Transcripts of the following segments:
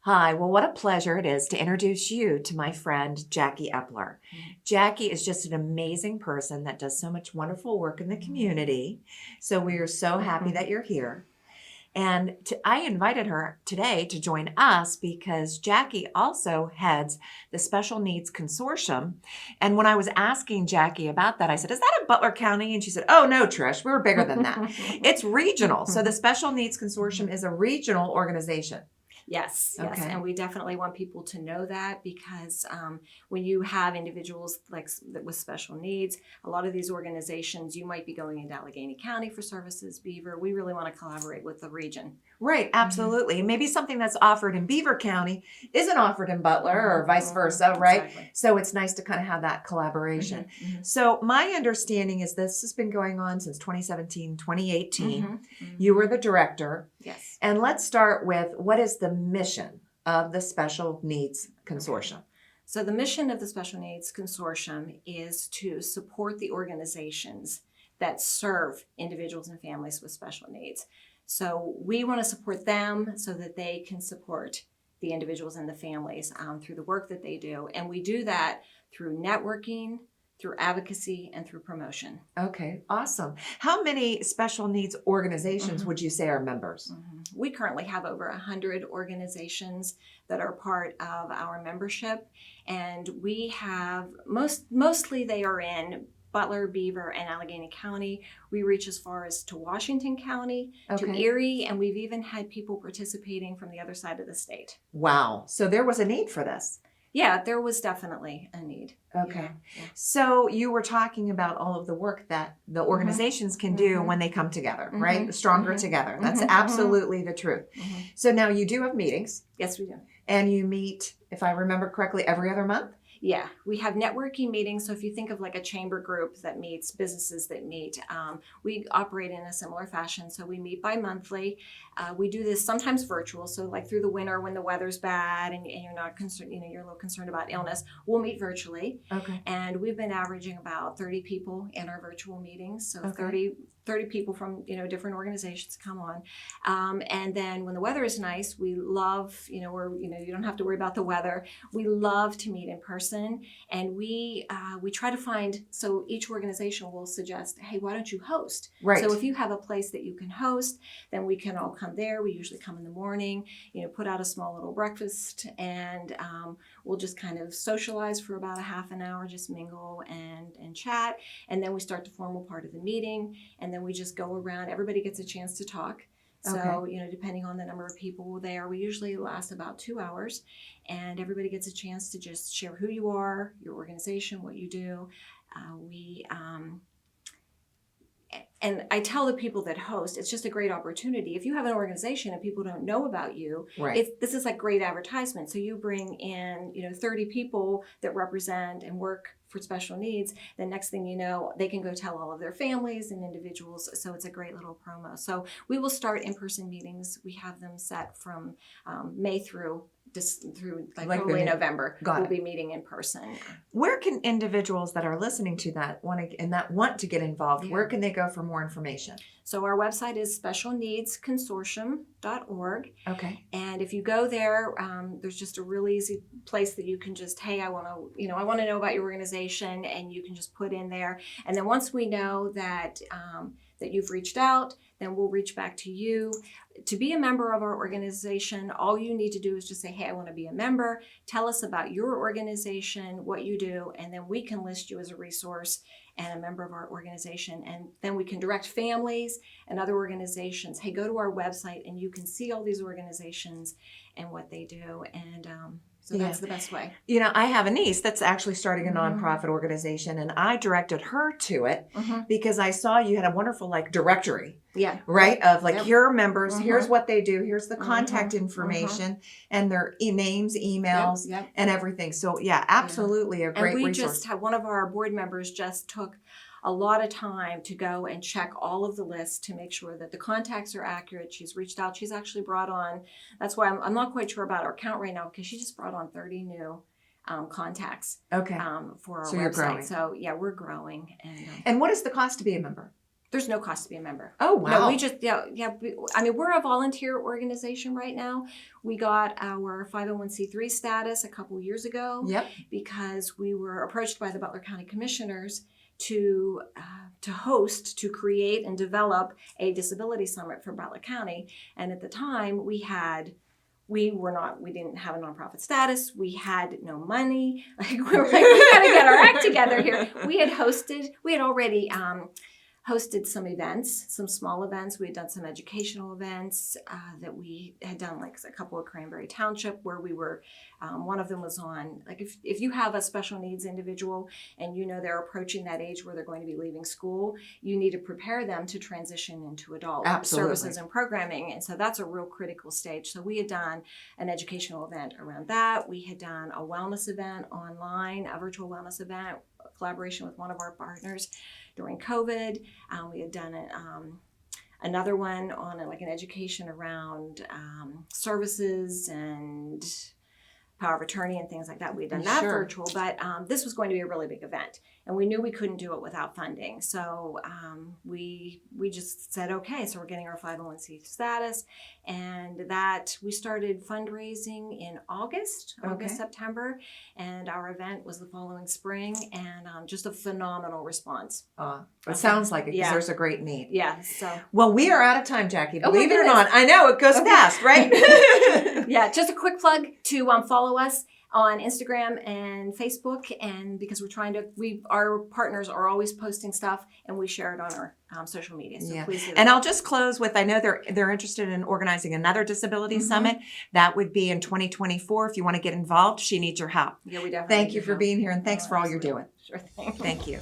Hi, well, what a pleasure it is to introduce you to my friend, Jackie Eppler. Jackie is just an amazing person that does so much wonderful work in the community. So we are so happy that you're here. And I invited her today to join us because Jackie also heads the Special Needs Consortium. And when I was asking Jackie about that, I said, "Is that in Butler County?" And she said, "Oh, no, Trish, we're bigger than that. It's regional." So the Special Needs Consortium is a regional organization. Yes, Okay. and we definitely want people to know that because when you have individuals with special needs, a lot of these organizations, you might be going into Allegheny County for services, Beaver. We really want to collaborate with the region. Right, absolutely. Maybe something that's offered in Beaver County isn't offered in Butler or vice versa, right? Exactly. So it's nice to kind of have that collaboration. So my understanding is this has been going on since 2017, 2018. You were the director. Yes. And let's start with what is the mission of the Special Needs Consortium? Okay. So the mission of the Special Needs Consortium is to support the organizations that serve individuals and families with special needs. So we want to support them so that they can support the individuals and the families through the work that they do. And we do that through networking, through advocacy, and through promotion. Okay, awesome. How many special needs organizations would you say are members? We currently have over 100 organizations that are part of our membership. And we have, mostly they are in Butler, Beaver, and Allegheny County. We reach as far as to Washington County, to Erie, and we've even had people participating from the other side of the state. Wow. So there was a need for this. Yeah, there was definitely a need. Okay. Yeah. So you were talking about all of the work that the organizations can do when they come together, right? Stronger together. That's absolutely the truth. So now you do have meetings. Yes, we do. And you meet, if I remember correctly, every other month? Yeah, we have networking meetings. So if you think of like a chamber group that meets, businesses that meet, we operate in a similar fashion. So we meet bi-monthly. We do this sometimes virtual. So like through the winter when the weather's bad and you're not concerned, you're a little concerned about illness, we'll meet virtually. Okay. And we've been averaging about 30 people in our virtual meetings. So 30 people from, different organizations come on. And then when the weather is nice, we love, you don't have to worry about the weather. We love to meet in person. And we try to find, so each organization will suggest, hey, why don't you host? Right. So if you have a place that you can host, then we can all come there. We usually come in the morning, put out a small little breakfast, and we'll just kind of socialize for about a half an hour, just mingle and chat. And then we start the formal part of the meeting, and then we just go around. Everybody gets a chance to talk. So, depending on the number of people there, we usually last about 2 hours, and everybody gets a chance to just share who you are, your organization, what you do. And I tell the people that host, it's just a great opportunity. If you have an organization and people don't know about you, this is like great advertisement. So you bring in, 30 people that represent and work for special needs. Then next thing you know, they can go tell all of their families and individuals. So it's a great little promo. So we will start in-person meetings. We have them set from May through probably November. We'll be meeting in person. Where can individuals that are listening to that want to get involved, where can they go for more information? So our website is specialneedsconsortium.org. Okay. And if you go there, there's just a real easy place that you can just, hey, I want to know about your organization, and you can just put in there. And then once we know that you've reached out, then we'll reach back to you. To be a member of our organization, all you need to do is just say, hey, I want to be a member. Tell us about your organization, what you do, and then we can list you as a resource and a member of our organization. And then we can direct families and other organizations, hey, go to our website and you can see all these organizations and what they do. And so that's the best way. I have a niece that's actually starting a nonprofit organization, and I directed her to it because I saw you had a wonderful directory. Yeah. Right? Of here are members, here's what they do, here's the contact information and their names, emails, and everything. So absolutely a great resource. And we just had one of our board members just took a lot of time to go and check all of the lists to make sure that the contacts are accurate. She's reached out. She's actually brought on, that's why I'm not quite sure about our count right now, because she just brought on 30 new contacts for our website. You're growing. So we're growing. And what is the cost to be a member? There's no cost to be a member. Oh, wow. No, we just, we're a volunteer organization right now. We got our 501c3 status a couple years ago. Yep. Because we were approached by the Butler County Commissioners to create and develop a disability summit for Butler County. And at the time, we didn't have a nonprofit status. We had no money. Like, we were like, we got to get our act together here. We had already hosted some events, some small events. We had done some educational events that we had done, like a couple of Cranberry Township, where we were, one of them was on, like, if you have a special needs individual and you know they're approaching that age where they're going to be leaving school, you need to prepare them to transition into adult services and programming. And so that's a real critical stage. So we had done an educational event around that. We had done a wellness event online, a virtual wellness event, a collaboration with one of our partners during COVID. We had done another one on an education around services and power of attorney and things like that. We had done that virtual, but this was going to be a really big event, and we knew we couldn't do it without funding. So we just said, okay, so we're getting our 501c status, and that we started fundraising in August, September, and our event was the following spring, and just a phenomenal response. It sounds like it, because there's a great need. Yeah. So well, we are out of time, Jackie. Believe it or not, I know it goes fast, right? Yeah. Just a quick plug to follow us on Instagram and Facebook, and because our partners are always posting stuff, and we share it on our social media. So please do. And I'll just close with, I know they're interested in organizing another disability summit. That would be in 2024. If you want to get involved, she needs your help. Yeah, we definitely. Thank you for being here, and thanks for all you're doing. Sure thing. Thank you.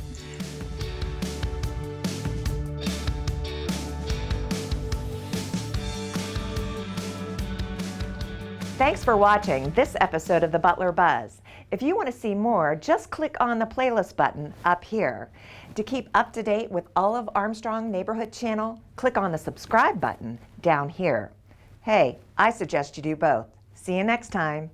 Thanks for watching this episode of the Butler Buzz. If you want to see more, just click on the playlist button up here. To keep up to date with all of Armstrong Neighborhood Channel, click on the subscribe button down here. Hey, I suggest you do both. See you next time.